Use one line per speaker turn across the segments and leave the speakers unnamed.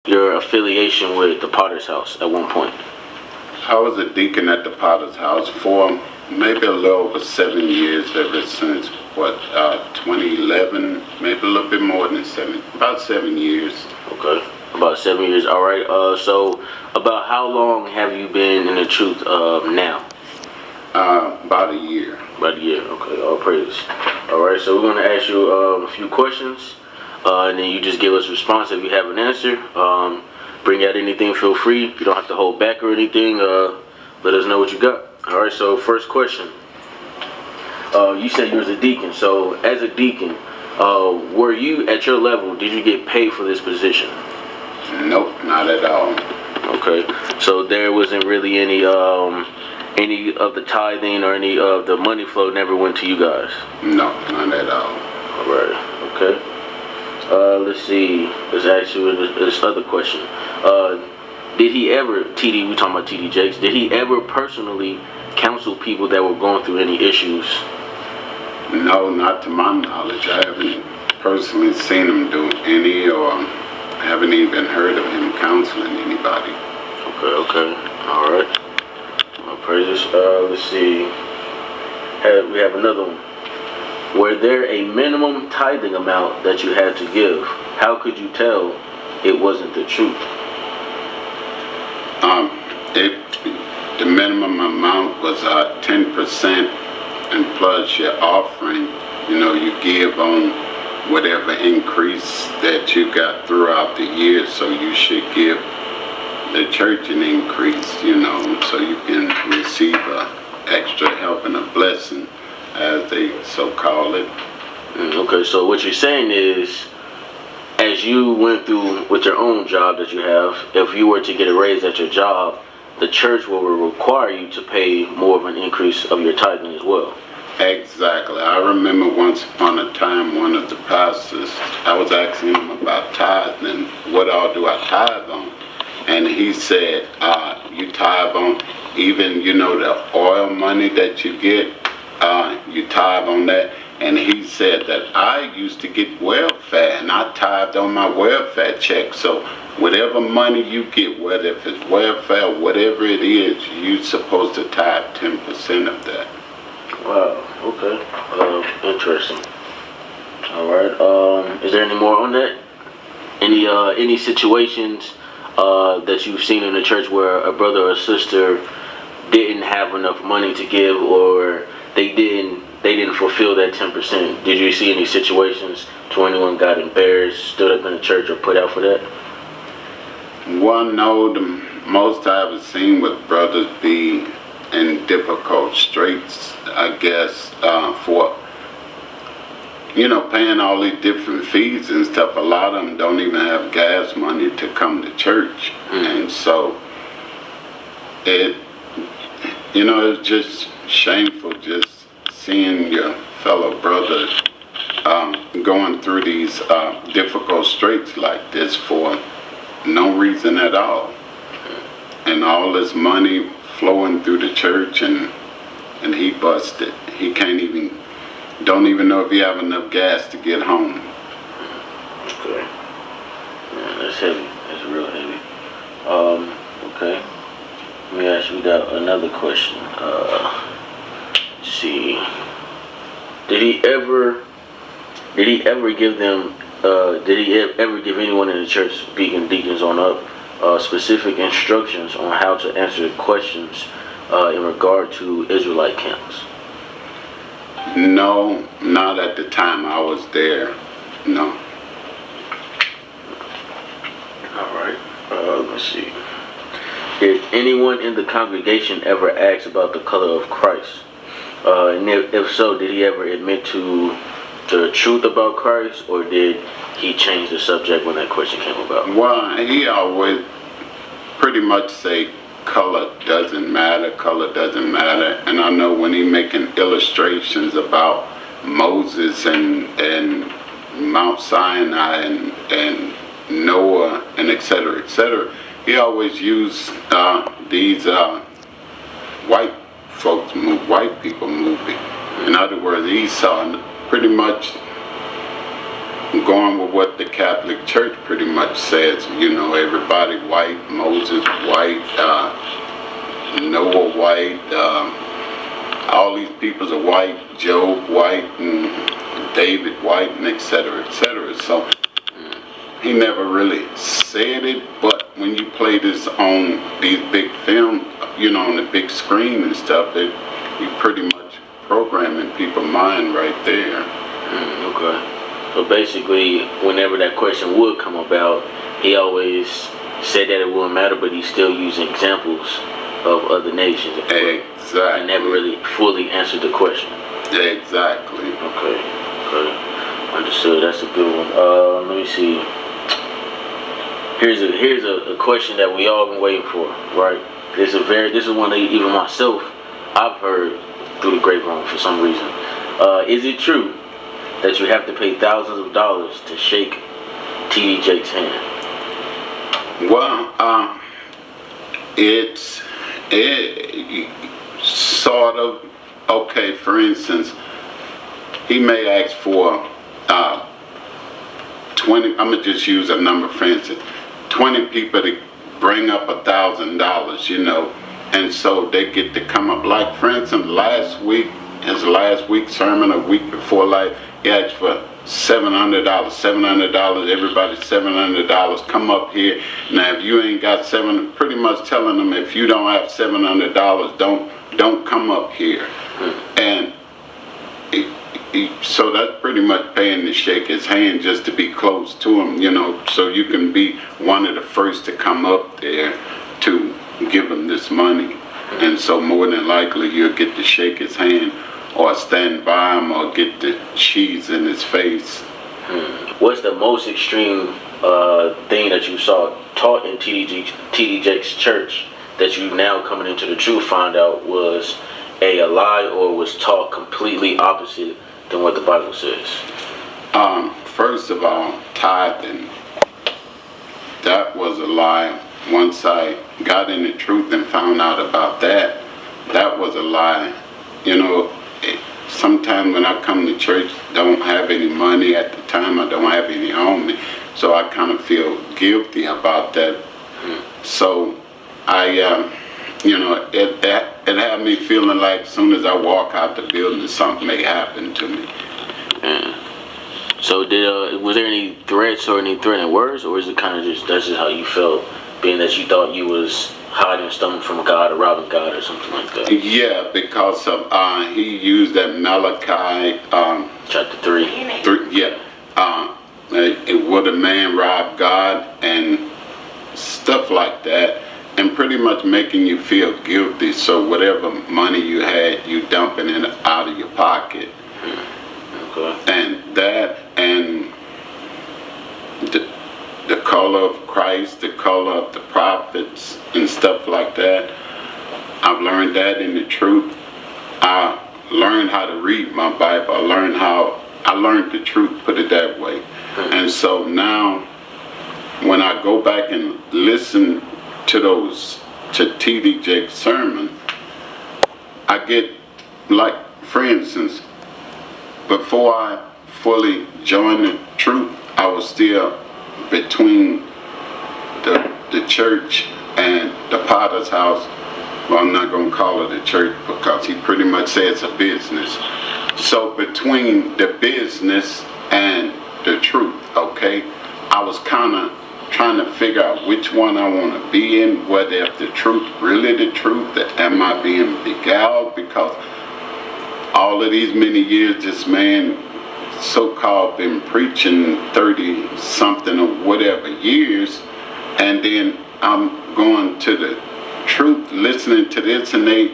your affiliation with the Potter's House at one point?
I was a deacon at the Potter's House for maybe a little over 7 years, ever since 2011, maybe a little bit more than 7, about 7 years.
Okay, about 7 years. All right. So about how long have you been in the truth now?
About a year.
About a year. Okay. All praise. All right. So we're going to ask you a few questions, and then you just give us a response if you have an answer. Bring out anything. Feel free. You don't have to hold back or anything. Let us know what you got. All right. So first question. You said you was a deacon. So as a deacon, were you at your level? Did you get paid for this position?
Nope, not at all.
Okay. So there wasn't really any of the tithing or any of the money flow never went to you guys?
No, not at all.
All right. Okay. Let's see. Let's ask you this other question. Did he ever, TD, we talking about TD Jakes, did he ever personally counsel people that were going through any issues?
No, not to my knowledge. I haven't personally seen him do any, or haven't even heard of him counseling anybody.
Okay. All right. My praises. Let's see. We have another one. Were there a minimum tithing amount that you had to give? How could you tell it wasn't the truth?
The minimum amount was 10%, and plus your offering. You give on whatever increase that you got throughout the year, so you should give the church an increase, so you can receive a extra help and a blessing, as they so call it.
Okay, so what you're saying is, as you went through with your own job that you have, if you were to get a raise at your job, the church will require you to pay more of an increase of your tithing as well.
Exactly. I remember once upon a time, one of the pastors, I was asking him about tithing, what all do I tithe on? And he said, you tithe on even, the oil money that you get, you tithe on that. And he said that I used to get welfare, and I tithed on my welfare check. So whatever money you get, whether if it's welfare, whatever it is, you're supposed to tithe 10% of that.
Wow. Okay. Interesting. All right. Is there any more on that? Any situations that you've seen in the church where a brother or sister didn't have enough money to give, or they didn't fulfill that 10%? Did you see any situations to where anyone got embarrassed, stood up in the church, or put out for that?
Well, no. The most I've seen with brothers be in difficult straits, I guess, for paying all these different fees and stuff. A lot of them don't even have gas money to come to church. And so it's just shameful just seeing your fellow brother going through these difficult straits like this for no reason at all, and all this money flowing through the church, and he busted. He don't even know if he have enough gas to get home.
Okay. Yeah, that's heavy. That's real heavy. Okay. Let me ask you, we got another question. Let's see. Did he ever give them, did he ever give anyone in the church, speaking deacons on up, specific instructions on how to answer questions in regard to Israelite camps?
No, not at the time I was there. No.
All right. Let's see. Did anyone in the congregation ever ask about the color of Christ? And if so, did he ever admit to the truth about Christ, or did he change the subject when that question came about?
Well, he always pretty much say color doesn't matter, and I know when he making illustrations about Moses and Mount Sinai and Noah and etc., he always used these white people movie. In other words, he saw pretty much going with what the Catholic Church pretty much says. You know, everybody white, Moses white, Noah white, all these peoples are white, Job white, and David white, and etc., etc. So he never really said it, but when you play this on these big film, you know, on the big screen and stuff, you pretty much programming people's mind right there.
Okay. So basically, whenever that question would come about, he always said that it wouldn't matter, but he's still using examples of other nations.
Exactly.
He never really fully answered the question.
Exactly.
Okay. Understood. That's a good one. Let me see. Here's a question that we all been waiting for, right? This is one that even myself I've heard through the grapevine for some reason. Is it true that you have to pay thousands of dollars to shake T.D. Jakes' hand?
Well, it sort of, okay, for instance, he may ask for 20, I'm going to just use a number, for instance, 20 people to bring up $1,000, you know, and so they get to come up, like, for instance, his last week's sermon, a week before life, he asked for $700, everybody $700, come up here. Now if you ain't got pretty much telling them, if you don't have $700, don't come up here. And so that's pretty much paying to shake his hand just to be close to him, you know, so you can be one of the first to come up there to give him this money. And so more than likely you'll get to shake his hand or stand by him or get the cheese in his face.
What's the most extreme thing that you saw taught in T.D. Jakes' church that you now coming into the truth find out was a lie or was taught completely opposite than what the Bible says?
First of all, tithing. That was a lie. Once I got in the truth and found out about that, that was a lie. You know, sometimes when I come to church, don't have any money at the time, I don't have any on me, so I kind of feel guilty about that. So I, you know, it had me feeling like as soon as I walk out the building, something may happen to me.
So was there any threats or any threatening words, or is it kind of that's just how you felt, being that you thought you was hiding something from God or robbing God or something like that?
Yeah, because of he used that Malachi
chapter 3.
Would a man rob God and stuff like that, and pretty much making you feel guilty. So whatever money you had, you dumping it out of your pocket.
Okay.
And that, and the color of Christ, the color of the prophets, and stuff like that. I've learned that in the truth. I learned how to read my Bible. I learned the truth, put it that way. And so now, when I go back and listen to T.D. Jakes' sermon, I get, like, for instance, before I fully joined the truth, I was still between the church and the potter's house. Well, I'm not going to call it a church because he pretty much said it's a business. So between the business and the truth, okay, I was kind of trying to figure out which one I want to be in, whether if the truth really the truth, am I being beguiled? Because all of these many years, this man so-called been preaching 30 something or whatever years, and then I'm going to the truth, listening to this, and they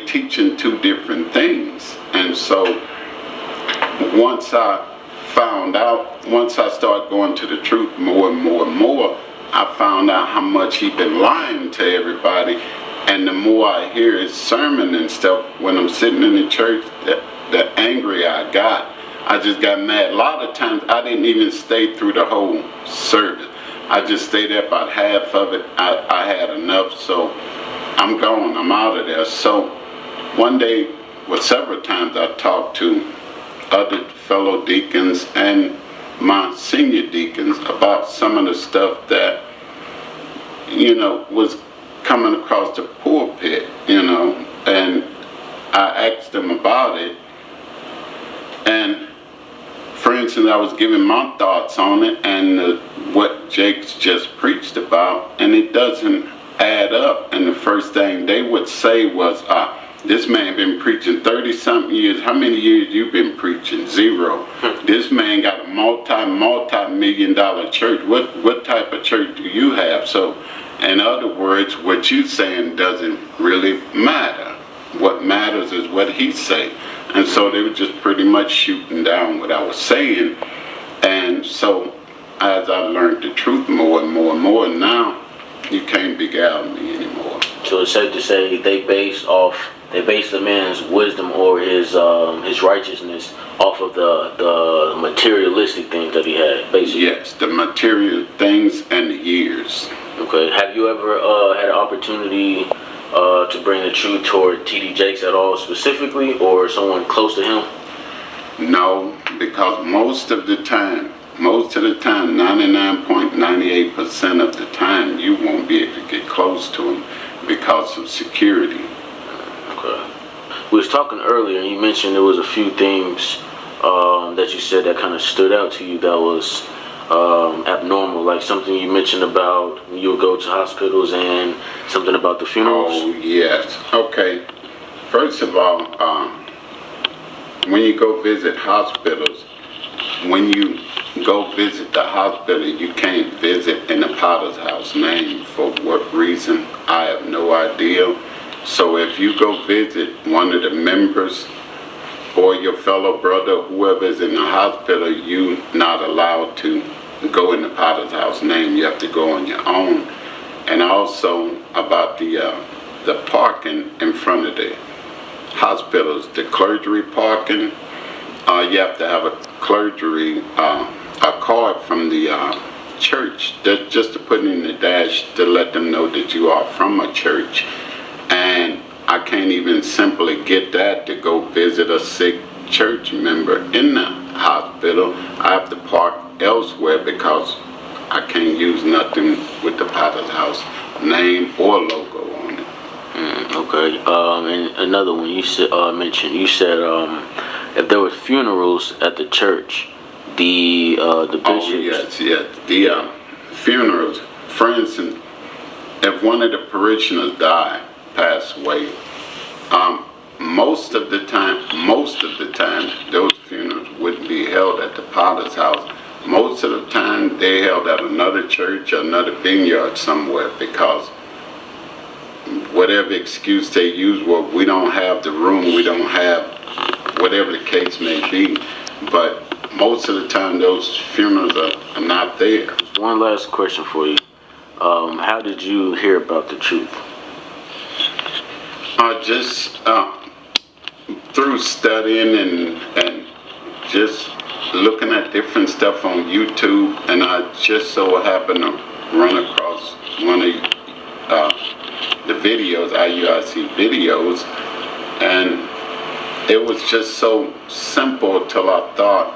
teaching two different things. And so once I started going to the truth more and more and more, I found out how much he'd been lying to everybody. And the more I hear his sermon and stuff, when I'm sitting in the church, the angrier I got. I just got mad. A lot of times I didn't even stay through the whole service. I just stayed there about half of it. I had enough, so I'm gone. I'm out of there. So one day, well, several times I talked to other fellow deacons, and my senior deacons about some of the stuff that, was coming across the pulpit, and I asked them about it. And for instance, I was giving my thoughts on it and what Jake's just preached about, and it doesn't add up. And the first thing they would say was, this man been preaching 30-something years. How many years you been preaching? 0. This man got a multi-million-dollar church. What type of church do you have? So, in other words, what you saying doesn't really matter. What matters is what he say. And so they were just pretty much shooting down what I was saying. And so as I learned the truth more and more and more, now you can't beguile me anymore.
So it's safe to say they base the man's wisdom or his righteousness off of the materialistic things that he had, basically.
Yes, the material things and the years.
Okay. Have you ever had an opportunity to bring the truth toward T.D. Jakes at all specifically, or someone close to him?
No, because most of the time, 99.98% of the time, you won't be able to get close to him because of security.
Okay. We was talking earlier, and you mentioned there was a few things that you said that kind of stood out to you that was abnormal, like something you mentioned about when you would go to hospitals and something about the funerals.
Oh, yes. Okay. First of all, when you go visit hospitals, when you go visit the hospital, you can't visit in the Potter's House name. For what reason, I have no idea. So if you go visit one of the members or your fellow brother, whoever is in the hospital, you're not allowed to go in the Potter's House name. You have to go on your own. And also about the parking in front of the hospitals, the clergy parking, you have to have a clergy a card from the church just to put in the dash to let them know that you are from a church. And I can't even simply get that to go visit a sick church member in the hospital. I have to park elsewhere because I can't use nothing with the Potter's House name or logo on it.
Okay. And another one you said mentioned. You said if there was funerals at the church, the bishops.
Oh yes. The funerals. For instance, if one of the parishioners passed away, most of the time, those funerals wouldn't be held at the Potter's House. Most of the time, they held at another church or another vineyard somewhere, because whatever excuse they use, well, we don't have the room, we don't have whatever the case may be. But most of the time, those funerals are not there.
One last question for you. How did you hear about the truth?
Just through studying and just looking at different stuff on YouTube, and I just so happened to run across one of the videos, IUIC videos, and it was just so simple till I thought,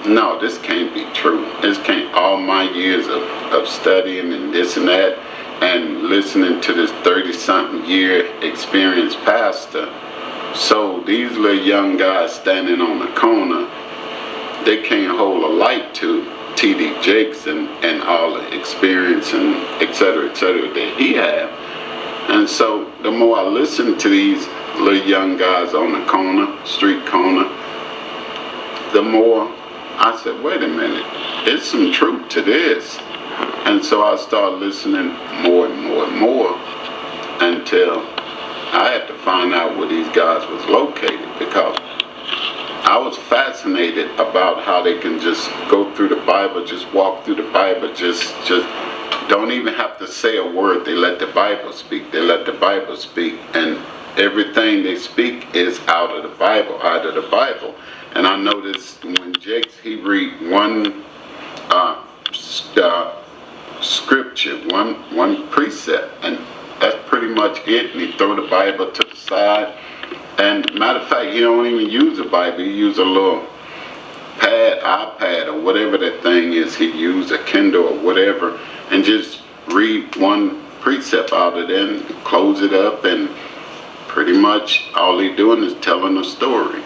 no, this can't be true. This can't, all my years of studying and this and that, and listening to this 30-something year experienced pastor. So these little young guys standing on the corner, they can't hold a light to T.D. Jakes and all the experience and et cetera that he had. And so the more I listened to these little young guys on the corner, street corner, the more I said, wait a minute, there's some truth to this. And so I started listening more and more and more until I had to find out where these guys was located, because I was fascinated about how they can just go through the Bible, just walk through the Bible, just don't even have to say a word. They let the Bible speak. They let the Bible speak, and everything they speak is out of the Bible, And I noticed when Jakes, he read one scripture, one precept, and that's pretty much it. And he throw the Bible to the side. And matter of fact, he don't even use the Bible. He use a little iPad or whatever that thing is he used, a Kindle or whatever, and just read one precept out of it and close it up, and pretty much all he doing is telling a story.